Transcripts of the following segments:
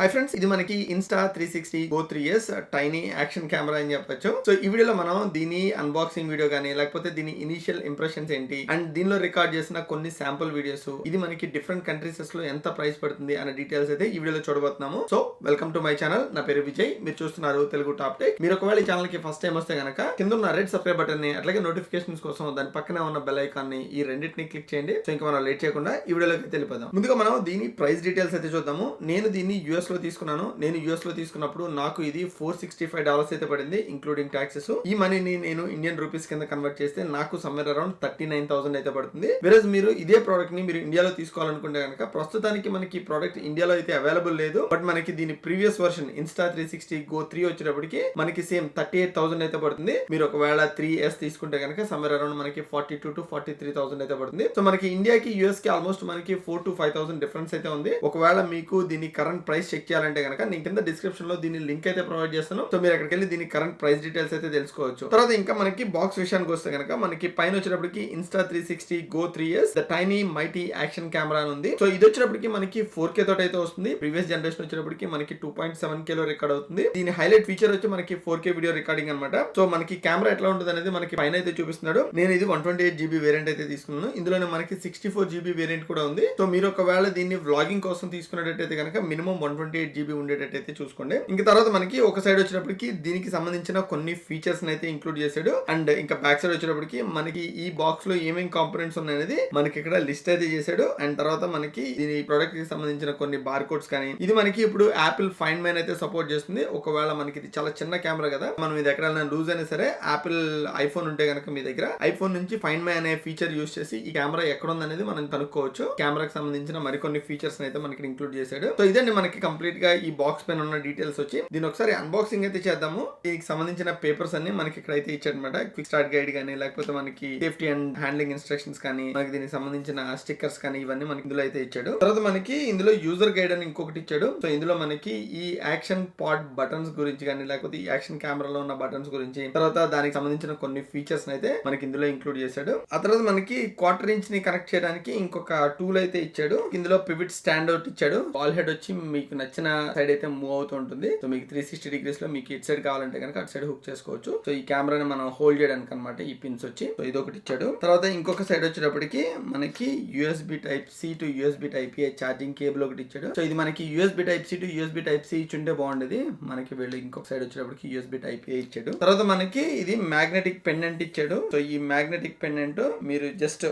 Hi friends, ఇది మనకి Insta 360 go 3S tiny action camera అని చెప్పొచ్చు. సో ఈ వీడియోలో మనం దీని అన్బాక్సింగ్ వీడియో కానీ లేకపోతే దీని ఇనిషియల్ ఇంప్రెషన్స్ ఏంటి అండ్ దీనిలో రికార్డ్ చేసిన కొన్ని శాంపుల్ వీడియోస్, ఇది మనకి డిఫరెంట్ కంట్రీస్ లో ఎంత ప్రైస్ పడుతుంది అనే డీటెయిల్స్ అయితే ఈ వీడియోలో చూడబోతున్నాము. So welcome to my channel. నా పేరు విజయ్, మీరు చూస్తున్నారు తెలుగు టాప్ టెక్. మీరు ఒకవేళ ఈ ఛానల్ కి ఫస్ట్ టైం వస్తే గనక కింద ఉన్న రెడ్ సబ్స్క్రైబ్ బటన్ ని, అట్లాగే నోటిఫికేషన్స్ కోసం దాని పక్కనే ఉన్న బెల్ ఐకాన్ ని, ఈ రెండింటిని క్లిక్ చేయండి. సో ఇంకా మనం లేట్ చేయకుండా ఈ వీడియోలోకి వెళ్ళిపోదాం. ముందుగా మనం దీని ప్రైస్ డీటెయిల్స్ అయితే చూద్దాము. నేను దీన్ని యూఎస్ లో తీసుకున్నాను. నేను యూఎస్ లో తీసుకున్నప్పుడు నాకు ఇది $465 అయితే పడింది, ఇంక్లూడింగ్ టాక్సెస్. ఈ మనీని నేను ఇండియన్ రూపీస్ కింద కన్వర్ట్ చేస్తే నాకు సమ్వేర్ అరౌండ్ 39,000 అయితే పడుతుంది. వెరస్ మీరు ఇదే ప్రోడక్ట్ ని మీరు ఇండియాలో తీసుకోవాలనుకుంటే కనుక ప్రస్తుతానికి మనకి ఈ ప్రోడక్ట్ ఇండియాలో అయితే అవైలబుల్ లేదు. బట్ మనకి దీని ప్రీవియస్ వర్షన్ ఇన్స్టా 360 గో 3 వచ్చేటప్పటికి మనకి సేమ్ 38,000 అయితే పడుతుంది. మీరు ఒకవేళ 3S తీసుకుంటే కనుక సమ్వేర్ అరౌండ్ మనకి 42,000 to 43,000 అయితే పడుతుంది. సో మనకి ఇండియాకి యూఎస్ కి ఆల్మోస్ట్ మనకి 4,000 to 5,000 డిఫరెన్స్ అయితే ఉంది. ఒకవేళ మీకు దీని కరెంట్ ప్రైస్ చెక్ చేయాలంటే కనుక నేను కింద డిస్క్రిప్షన్ లో దీని లింక్ అయితే ప్రొవైడ్ చేస్తాను. సో మీరు అక్కడికి వెళ్ళి దీని కరెంట్ ప్రైస్ డీటెయిల్స్ అయితే తెలుసుకోవచ్చు. తర్వాత ఇంకా మనకి బాక్స్ విషయానికి వస్తే కనుక మనకి పైన వచ్చేటప్పటికి Insta 360 go 3S the tiny mighty action camera ఉంది. సో ఇది వచ్చేటప్పటికి మనకి 4K తోటి అయితే వస్తుంది. ప్రీవియస్ జనరేషన్ వచ్చేటప్పటికి మనకి 2.7K లో రికార్డ్ అవుతుంది. దీని హైలైట్ ఫీచర్ వచ్చి మనకి 4K వీడియో రికార్డింగ్ అనమాట. సో మనకి కెమెరా ఎట్లా ఉంటుంది అనేది మనకి పైన అయితే చూపిస్తున్నాడు. నేను ఇది 128GB వేరియంట్ అయితే తీసుకున్నాను. ఇందులోనే మనకి 64GB వేరియంట్ కూడా ఉంది. సో మీరు ఒకవేళ దీన్ని వ్లాగింగ్ కోసం తీసుకున్నట్టయితే కనుక మినిమం 128GB ఉండేటట్టయితే చూసుకోండి. ఇంకా తర్వాత మనకి ఒక సైడ్ వచ్చేటప్పటికి దీనికి సంబంధించిన కొన్ని ఫీచర్స్ అయితే ఇంక్లూడ్ చేశాడు. అండ్ ఇంకా బ్యాక్ సైడ్ వచ్చేటప్పటికి మనకి ఈ బాక్స్ లో ఏమేమి కాంపోనెంట్స్ ఉన్నాయనేది మనకి ఇక్కడ లిస్ట్ అయితే చేశాడు. అండ్ తర్వాత మనకి దీని ప్రొడక్ట్ కి సంబంధించిన కొన్ని బార్ కోడ్స్ కానీ, ఇది మనకి ఇప్పుడు యాపిల్ ఫైండ్ మ్యాన్ అయితే సపోర్ట్ చేస్తుంది. ఒకవేళ మనకి ఇది చాలా చిన్న కెమెరా కదా, మనం ఇది ఎక్కడైనా లూజ్ అయినా సరే యాపిల్ ఐఫోన్ ఉంటే కనుక మీ దగ్గర ఐఫోన్ నుంచి ఫైండ్ మై అనే ఫీచర్ యూస్ చేసి ఈ కెమెరా ఎక్కడ ఉందనేది మనం కనుక్కోవచ్చు. కెమెరాకి సంబంధించిన మరికొన్ని ఫీచర్స్ అయితే మనకి ఇంక్లూడ్ చేశాడు. సో ఇదండి మనకి కంప్లీట్ గా ఈ బాక్స్ పైన ఉన్న డీటెయిల్స్ వచ్చి. దీని ఒకసారి అన్బాక్సింగ్ అయితే చేద్దాము. దీనికి సంబంధించిన పేపర్స్ అన్ని మనకి ఇక్కడ అయితే ఇచ్చాడు అనమాట. క్విక్ స్టార్ట్ గైడ్ కానీ, లేకపోతే మనకి సేఫ్టీ అండ్ హ్యాండ్లింగ్ ఇన్స్ట్రక్షన్స్ కానీ, మనకి దీనికి సంబంధించిన స్టిక్కర్స్ కానీ, ఇవన్నీ మనకి ఇందులో అయితే ఇచ్చాడు. తర్వాత మనకి ఇందులో యూజర్ గైడ్ అని ఇంకొకటి ఇచ్చాడు. సో ఇందులో మనకి ఈ యాక్షన్ పాడ్ బటన్స్ గురించి కానీ, లేకపోతే ఈ యాక్షన్ కెమెరాలో ఉన్న బటన్స్ గురించి, తర్వాత దానికి సంబంధించిన కొన్ని ఫీచర్స్ అయితే మనకి ఇందులో ఇంక్లూడ్ చేశాడు. ఆ తర్వాత మనకి 1/4 ఇంచ్ ని కనెక్ట్ చేయడానికి ఇంకొక టూల్ అయితే ఇచ్చాడు. ఇందులో పివిట్ స్టాండ్ అవుట్ ఇచ్చాడు. బాల్ హెడ్ వచ్చి మీకు నచ్చిన సైడ్ అయితే మూవ్ అవుతూ ఉంటుంది. సో మీకు 360 degrees లో మీకు ఇటు సైడ్ కావాలంటే కనుక అటు సైడ్ హుక్ చేసుకోవచ్చు. సో ఈ కెమెరాని మనం హోల్డ్ చేయడానికి అనమాట ఈ పిన్స్ వచ్చి. సో ఇది ఒకటి ఇచ్చాడు. తర్వాత ఇంకొక సైడ్ వచ్చేటప్పటికి మనకి USB Type-C to USB Type-A charging cable ఒకటి ఇచ్చాడు. సో ఇది మనకి USB Type-C to USB Type-C ఇచ్చుంటే బాగుండేది. మనకి వీళ్ళు ఇంకొక సైడ్ వచ్చేటప్పటికి USB Type-A ఇచ్చాడు. తర్వాత మనకి ఇది మ్యాగ్నెటిక్ పెండెంట్ ఇచ్చాడు. సో ఈ మ్యాగ్నెటిక్ పెండెంట్ మీరు జస్ట్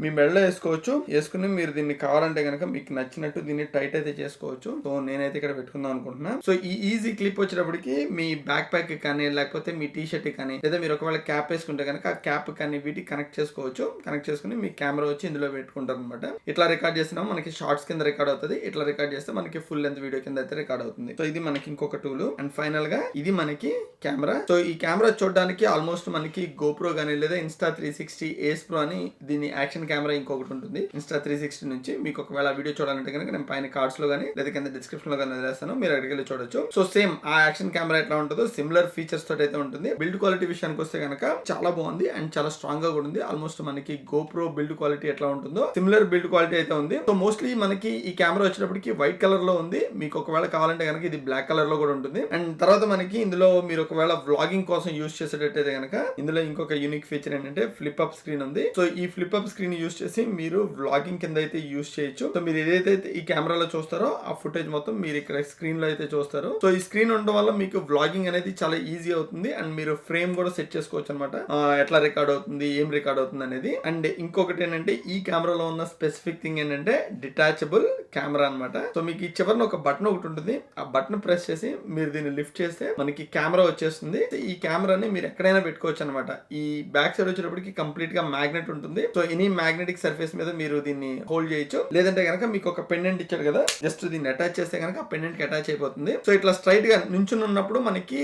మీ మెడలో వేసుకోవచ్చు. వేసుకుని మీరు దీన్ని కావాలంటే కనుక మీకు నచ్చినట్టు దీన్ని టైట్ అయితే చేసుకోవచ్చు. సో నేనైతే ఇక్కడ పెట్టుకుందాం అనుకుంటున్నా. సో ఈ ఈజీ క్లిప్ వచ్చేటప్పటికి మీ బ్యాక్ ప్యాక్ కానీ, లేకపోతే మీ టీ షర్ట్ కానీ, లేదా మీరు ఒకవేళ క్యాప్ వేసుకుంటే కనుక ఆ క్యాప్ కానీ వీటికి కనెక్ట్ చేసుకోవచ్చు. కనెక్ట్ చేసుకుని మీ కెమెరా వచ్చి ఇందులో పెట్టుకుంటారు అనమాట. ఇట్లా రికార్డ్ చేసినా మనకి షార్ట్స్ కింద రికార్డ్ అవుతుంది. ఇట్లా రికార్డ్ చేస్తే మనకి ఫుల్ లెంత్ వీడియో కింద అయితే రికార్డ్ అవుతుంది. సో ఇది మనకి ఇంకొక టూల్. అండ్ ఫైనల్ గా ఇది మనకి కెమెరా. సో ఈ కెమెరా చూడడానికి ఆల్మోస్ట్ మనకి గోప్రో కానీ, లేదా ఇన్స్టా 360 ఏస్ ప్రో అని దీని యాక్షన్ కెమెరా ఇంకొకటి ఉంటుంది ఇన్స్టా 360 నుంచి. మీకు ఒకవేళ వీడియో చూడాలంటే కనుక నేను పైన కార్డ్స్ లో కానీ, లేదా కింద డిస్క్రిప్షన్ లో కానీ వదిలేస్తాను, మీరు అక్కడికి వెళ్ళి చూడొచ్చు. సో సేమ్ ఆ యాక్షన్ కెమెరా ఎట్లా ఉంటుందో సిమిలర్ ఫీచర్స్ తోటి అయితే ఉంటుంది. బిల్డ్ క్వాలిటీ విషయానికి వస్తే కనుక చాలా బాగుంది అండ్ చాలా స్ట్రాంగ్ గా కూడా ఉంది. ఆల్మోస్ట్ మనకి గోప్రో బిల్డ్ క్వాలిటీ ఎట్లా ఉంటుందో సిమిలర్ బిల్డ్ క్వాలిటీ అయితే ఉంది. సో మోస్ట్లీ మనకి ఈ కెమెరా వచ్చేటప్పటికి వైట్ కలర్ లో ఉంది. మీకు ఒకవేళ కావాలంటే కనుక ఇది బ్లాక్ కలర్ లో కూడా ఉంటుంది. అండ్ తర్వాత మనకి ఇందులో మీరు ఒకవేళ వ్లాగింగ్ కోసం యూస్ చేసేటట్టయితే కనుక ఇందులో ఇంకొక యూనిక్ ఫీచర్ ఏంటంటే ఫ్లిప్ అప్ స్క్రీన్ ఉంది. సో ఈ ఫ్లిప్ అప్ స్క్రీన్ యూస్ చేసి మీరు వ్లాగింగ్ కింద అయితే యూస్ చేయొచ్చు. సో మీరు ఏదైతే ఈ కెమెరాలో చూస్తారో ఆ ఫుటేజ్ మొత్తం మీరు ఇక్కడ స్క్రీన్ లో అయితే చూస్తారు. సో ఈ స్క్రీన్ ఉండడం వల్ల మీకు వ్లాగింగ్ అనేది చాలా ఈజీ అవుతుంది. అండ్ మీరు ఫ్రేమ్ కూడా సెట్ చేసుకోవచ్చు అనమాట. ఎట్లా రికార్డ్ అవుతుంది, ఏం రికార్డ్ అవుతుంది అనేది. అండ్ ఇంకొకటి ఏంటంటే ఈ కెమెరాలో ఉన్న స్పెసిఫిక్ థింగ్ ఏంటంటే డిటాచబుల్ కెమెరా అనమాట. సో మీకు ఈ చివరిన ఒక బటన్ ఒకటి ఉంటుంది. ఆ బటన్ ప్రెస్ చేసి మీరు దీన్ని లిఫ్ట్ చేస్తే మనకి కెమెరా వచ్చేస్తుంది. ఈ కెమెరాని మీరు ఎక్కడైనా పెట్టుకోవచ్చు అనమాట. ఈ బ్యాక్ సైడ్ వచ్చేటప్పటికి కంప్లీట్ గా మ్యాగ్నెట్ ఉంటుంది. సో ఎనీ మ్యాగ్నెటిక్ సర్ఫేస్ మీద మీరు దీన్ని హోల్డ్ చేయొచ్చు. లేదంటే కనుక మీకు ఒక పెండెంట్ ఇచ్చాడు కదా, జస్ట్ దీన్ని అటాచ్ చేస్తే కనుక ఆ పెండెంట్ కి అటాచ్ అయిపోతుంది. సో ఇట్లా స్ట్రైట్ గా నుంచుని ఉన్నప్పుడు మనకి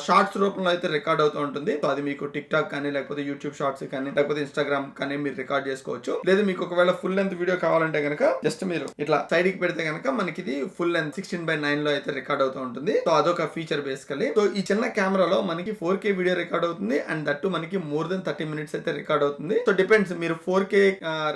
షార్ట్స్ రూపంలో అయితే రికార్డ్ అవుతూ ఉంటుంది. సో అది మీకు టిక్ టాక్ కానీ, లేకపోతే యూట్యూబ్ షార్ట్స్ కానీ, లేకపోతే ఇన్స్టాగ్రామ్ కానీ మీరు రికార్డ్ చేసుకోవచ్చు. లేదా మీకు ఒకవేళ ఫుల్ లెంత్ వీడియో కావాలంటే కనుక జస్ట్ మీరు ఇట్లా సైడ్ కి పెడితే కనుక మనకి ఇది ఫుల్ లెంత్ 16:9 లో అయితే రికార్డ్ అవుతూ ఉంటుంది. సో అదొక ఫీచర్ బేసికలీ. సో ఈ చిన్న కెమెరాలో మనకి 4K వీడియో రికార్డ్ అవుతుంది అండ్ దట్టు మనకి మోర్ దెన్ 30 minutes అయితే రికార్డ్ అవుతుంది. సో డిపెండ్స్, మీరు 4K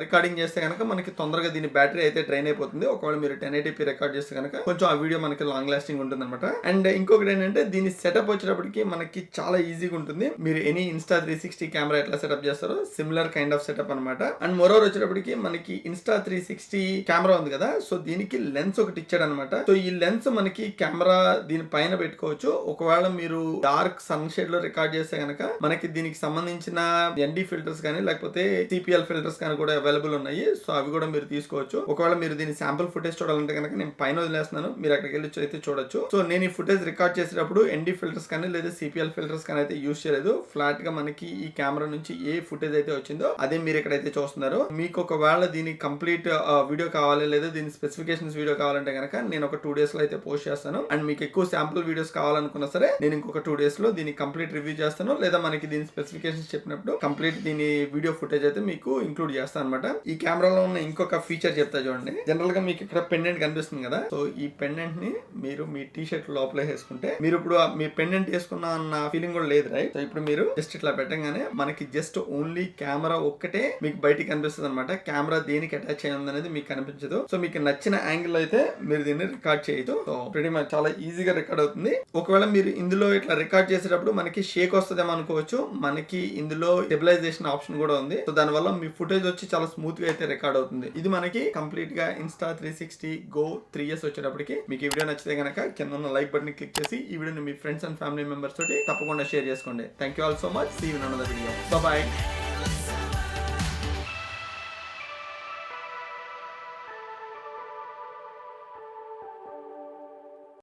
రికార్డింగ్ చేస్తే కనుక మనకి తొందరగా దీని బ్యాటరీ అయితే డ్రైన్ అయిపోతుంది. ఒకవేళ మీరు 1080p రికార్డ్ చేస్తే కనుక కొంచెం ఆ వీడియో మనకి లాంగ్ లాస్టింగ్ ఉంటుంది అనమాట. అండ్ ఇంకొకటి ఏంటంటే దీని సెటప్ వచ్చేటప్పటికి మనకి చాలా ఈజీగా ఉంటుంది. మీరు ఎనీ ఇన్స్టా 360 కెమెరా ఎట్లా సెటప్ చేస్తారో సిమిలర్ కైండ్ ఆఫ్ సెటప్ అనమాట. అండ్ మోరోవర్ వచ్చేటప్పటికి మనకి ఇన్స్టా 360 కెమెరా ఉంది కదా, సో దీనికి లెన్స్ ఒకటి ఇచ్చాడు అనమాట. సో ఈ లెన్స్ మనకి కెమెరా దీని పైన పెట్టుకోవచ్చు. ఒకవేళ మీరు డార్క్ సన్ షేడ్ లో రికార్డ్ చేస్తే కనుక మనకి దీనికి సంబంధించిన ND ఫిల్టర్స్ కానీ లేకపోతే CPL ఫిల్టర్స్ కానీ కూడా అవైలబుల్ ఉన్నాయి. సో అవి కూడా మీరు తీసుకోవచ్చు. ఒకవేళ మీరు దీని శాంపుల్ ఫుటేజ్ చూడాలంటే కనుక నేను పైన వదిలేస్తున్నాను, మీరు అక్కడికి వెళ్ళి అయితే చూడొచ్చు. సో నేను ఈ ఫుటేజ్ రికార్డ్ చేసేటప్పుడు ND ఫిల్టర్స్ కానీ లేదా CPL ఫిల్టర్స్ కానీ అయితే యూస్ చేయలేదు. ఫ్లాట్ గా మనకి ఈ కెమెరా నుంచి ఏ ఫుటేజ్ అయితే వచ్చిందో అదే మీరు ఇక్కడైతే చూస్తున్నారు. మీకు ఒకవేళ దీని కంప్లీట్ వీడియో కావాలి లేదా దీని స్పెసిఫికేషన్స్ వీడియో కావాలంటే కనుక నేను ఒక 2 days లో అయితే పోస్ట్ చేస్తాను. అండ్ మీకు ఎక్కువ శాంపుల్ వీడియోస్ కావాలనుకున్నా సరే నేను ఇంకొక 2 days లో దీన్ని కంప్లీట్ రివ్యూ చేస్తాను, లేదా మనకి దీని స్పెసిఫికేషన్స్ చెప్పినప్పుడు కంప్లీట్ దీని వీడియో ఫుటేజ్ అయితే మీకు ఇంక్లూడ్ చేస్తాను అనమాట. ఈ కెమెరాలో ఉన్న ఇంకొక ఫీచర్ చెప్తా చూడండి. జనరల్ గా మీకు ఇక్కడ పెండెంట్ కనిపిస్తుంది కదా, సో ఈ పెండెంట్ ని మీరు మీ టీ షర్ట్ లోపల వేసుకుంటే మీరు ఇప్పుడు మీ పెండెంట్ వేసుకున్న అన్న ఫీలింగ్ కూడా లేదు, రైట్? సో ఇప్పుడు మీరు జస్ట్ ఇట్లా పెట్టగానే మనకి జస్ట్ ఓన్లీ కెమెరా ఒక్కటే మీకు బయటికి కనిపిస్తుంది అనమాట. కెమెరా దేనికి అటాచ్ అయ్యింది అనేది మీకు కనిపించదు. సో మీకు నచ్చిన యాంగిల్ అయితే మీరు దీన్ని రికార్డ్ చేయొచ్చు. సో ప్రెటీ మచ్ చాలా ఈజీగా రికార్డ్ అవుతుంది. ఒకవేళ మీరు ఇందులో ఇట్లా రికార్డ్ చేసేటప్పుడు మనకి షేక్ వస్తుందేమో అనుకోవచ్చు, మనకి ఇందులో స్టెబిలైజేషన్ ఆప్షన్ కూడా ఉంది. సో దానివల్ల మీ ఫుటేజ్ వచ్చి చాలా స్మూత్ గా అయితే రికార్డ్ అవుతుంది. ఇది మనకి కంప్లీట్ గా ఇన్స్టా 360 Go 3S వచ్చేటప్పటికి మీకు ఈ వీడియో నచ్చితే కనుక కింద ఉన్న లైక్ బటన్ క్లిక్ చేసి ఈ వీడియోని మీ ఫ్రెండ్స్ అండ్ ఫ్యామిలీ మెంబర్స్ తోటి తప్పకుండా షేర్ చేసుకోండి. Thank you all so much. See you in another video. Bye by.